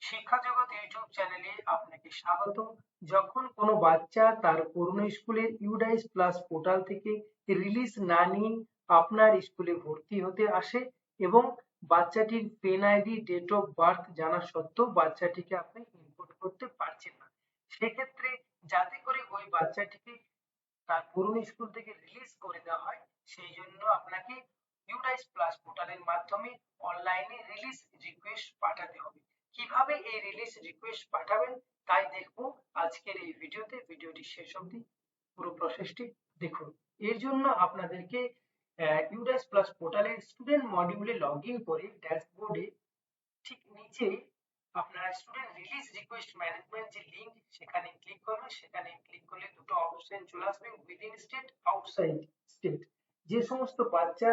শিক্ষা জগৎ ইউটিউব চ্যানেলে আপনাকে স্বাগত। যখন কোনো বাচ্চা তার পুরনো স্কুলের ইউডাইস প্লাস পোর্টাল থেকে রিলিজ না নিয়ে আপনার স্কুলে ভর্তি হতে আসে এবং বাচ্চাটির PEN ID date of birth জানা সত্ত্বেও বাচ্চাটিকে আপনি ইনপুট করতে পারছেন না, সেক্ষেত্রে যাতে করে ওই বাচ্চাটিকে তার পুরনো স্কুল থেকে রিলিজ করে দেওয়া হয়, সেই জন্য আপনাকে ইউডাইস প্লাস পোর্টালের মাধ্যমে অনলাইনে রিলিজ রিকোয়েস্ট পাঠাতে হবে। কিভাবে এই রিলিজ রিকোয়েস্ট পাঠাবেন তাই দেখবো আজকের এই ভিডিওতে। ভিডিওটি শেষ অবধি পুরো প্রসেসটি দেখুন। এর জন্য আপনাদেরকে ইউডাইস প্লাস পোর্টালের স্টুডেন্ট মডিউলে লগ ইন করে ড্যাশবোর্ডে ঠিক নিচে আপনারা স্টুডেন্ট রিলিজ রিকোয়েস্ট ম্যানেজমেন্ট যে লিংক, সেখানে ক্লিক করবেন। সেখানে ক্লিক করলে দুটো অপশন চলে আসবে, উইদিন স্টেট, আউটসাইড স্টেট। যে সমস্ত বাচ্চা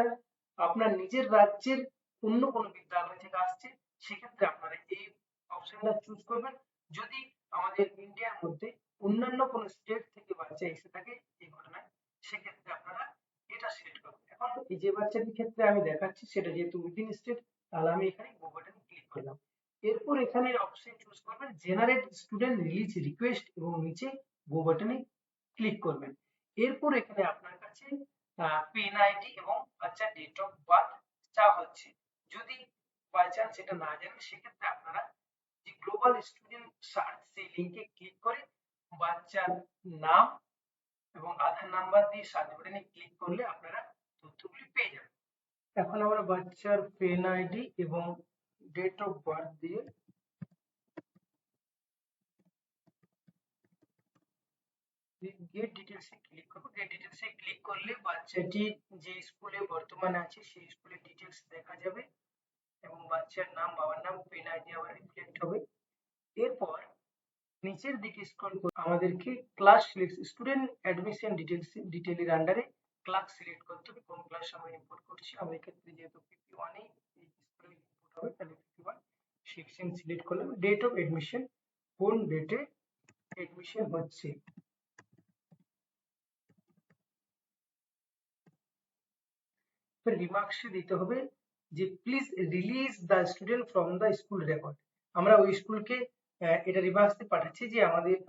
আপনার নিজের রাজ্যের অন্য কোনো বিদ্যালয় থেকে আসছে, সেক্ষেত্রে আপনারা এই অপশনটা চুজ করবেন। যদি আমাদের ইন্ডিয়ার মধ্যে অন্যান্য কোনো স্টেট থেকে বাচ্চা এসে থাকে এই ঘটনায়, সেক্ষেত্রে আপনারা এটা সিলেক্ট করবেন। এখন এই যে বাচ্চাটির ক্ষেত্রে আমি দেখাচ্ছি সেটা যেহেতু উইদিন স্টেট, তাহলে আমি এখানে গো বাটনে ক্লিক করলাম। এরপর এখানে অপশন চুজ করবেন জেনারেট স্টুডেন্ট রিলিজ রিকোয়েস্ট এবং নিচে গো বাটনে ক্লিক করবেন। এরপর এখানে আপনার কাছে পেন আইডি এবং বাচ্চার ডেট অফ বার্থ চাওয়া হচ্ছে। যদি বাই চান্স এটা না জানেন, সেক্ষেত্রে আপনারা যে গ্লোবাল স্টুডেন্ট সার্চ সেই লিংকে ক্লিক করে বাচ্চার নাম এবং আধার নাম্বার দিয়ে সার্চ বাটনে ক্লিক করলে আপনারা তথ্যগুলি পেয়ে যাবেন। এখন আমরা বাচ্চার পেন আইডি এবং ডেট অফ বার্থ দিয়ে গেট ডিটেলস এ ক্লিক করব। গেট ডিটেলস এ ক্লিক করলে বাচ্চাটি যে স্কুলে বর্তমানে আছে সেই স্কুলের ডিটেলস দেখা যাবে এবং বাচ্চার নাম, বাবার নাম, পেন আইডি আবার রিফ্লেক্ট হবে। এরপর নিচের দিকে স্ক্রল করে আমাদেরকে ক্লাস সিলেক্ট, স্টুডেন্ট অ্যাডমিশন ডিটেইলের আন্ডারে ক্লাস সিলেক্ট করতে হবে। কোন ক্লাস আমরা ইম্পোর্ট করছি, আমরা এক্ষেত্রে যেহেতু PP1 এই স্কুলে ইম্পোর্ট হবে, তাহলে PP1 সেকশন সিলেক্ট করলাম। ডেট অফ এডমিশন, কোন ডেটে এডমিশন হচ্ছে। রিমার্কসে দিতে হবে যে please release the student from the school record. আমরা ওই স্কুলকে এটা রিমার্কসে পাঠাচ্ছি যে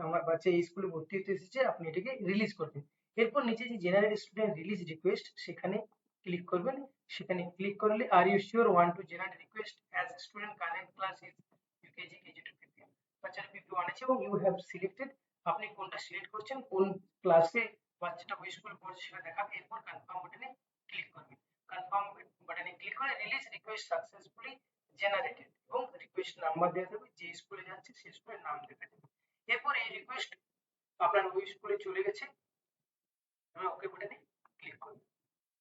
আমার বাচ্চা এই স্কুলে ভর্তি হতে এসেছে, আপনি এটাকে রিলিজ করবেন। এরপর নিচে যে জেনারেট স্টুডেন্ট রিলিজ রিকোয়েস্ট, সেখানে ক্লিক করবেন। সেখানে ক্লিক করলে are you sure want to generate request as student current class is UKG KG two PP1, বাচ্চাটা PP1 আছে এবং ইউ হ্যাভ সিলেক্টেড, আপনি কোনটা সিলেক্ট করছেন, কোন ক্লাসে বাচ্চাটা ওই স্কুল পড়ছে সেটা দেখাবে। এরপর কনফার্ম বাটনে ক্লিক করবেন। কনফার্ম বাটনে ক্লিক করে রিলিজ রিকোয়েস্ট সাকসেসফুলি জেনারেটেড এবং রিকোয়েস্ট নাম্বার দেওয়া থাকবে, যে স্কুলে যাচ্ছে সেই স্কুলের নাম দেখা যাবে। এরপর এই রিকোয়েস্ট আপনার ওই স্কুলে চলে গেছে, আমি ওকে বাটনে ক্লিক করব।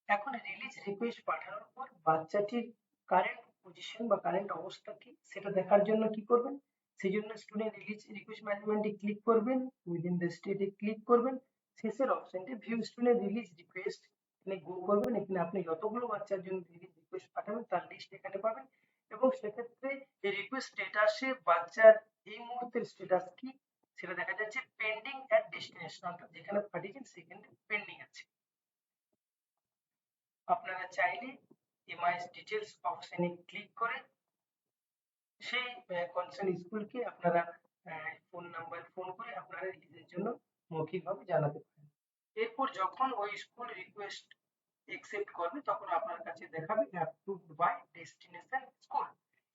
এখন রিলিজ রিকোয়েস্ট পাঠানোর পর বাচ্চাটির কারেন্ট পজিশন বা কারেন্ট অবস্থা কি সেটা দেখার জন্য কি করবেন, সেই জন্য স্টুডেন্ট রিলিজ রিকোয়েস্ট ম্যানেজমেন্টে ক্লিক করবেন, উইদিন দ্য স্টেটে ক্লিক করবেন, শেষের অপশনটি ভিউ স্টুডেন্ট রিলিজ রিকোয়েস্ট, এখানে গো করবেন। এখানে আপনি যতগুলো বাচ্চার জন্য রিলিজ রিকোয়েস্ট পাঠাবেন তার লিস্ট এখানে পাবেন এবং সেক্ষেত্রে এই রিকোয়েস্ট স্ট্যাটাসে বাচ্চার এই মুহূর্তের স্ট্যাটাস কি সেটা দেখা যাচ্ছে পেন্ডিং এট ডেস্টিনেশন, অর্থাৎ যেখানে পাঠিয়েছেন সেখানে পেন্ডিং আছে। আপনারা চাইলে এমআইএস ডিটেলস অপশনে ক্লিক করে সেই কনসার্ন স্কুলকে আপনারা ফোন নাম্বার ফোন করে আপনারা রিলিজের জন্য মৌখিকভাবে জানাতে পারেন। এরপর যখন ওই স্কুল রিকোয়েস্ট অ্যাকসেপ্ট করবে তখন আপনার কাছে দেখাবে অ্যাপ্রুভড বাই ডেস্টিনেশন স্কুল।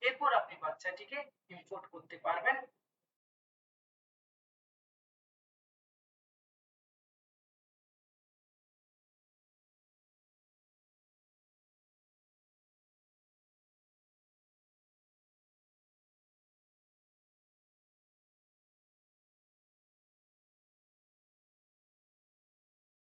এরপর আপনি বাচ্চাটিকে ইম্পোর্ট করতে পারবেন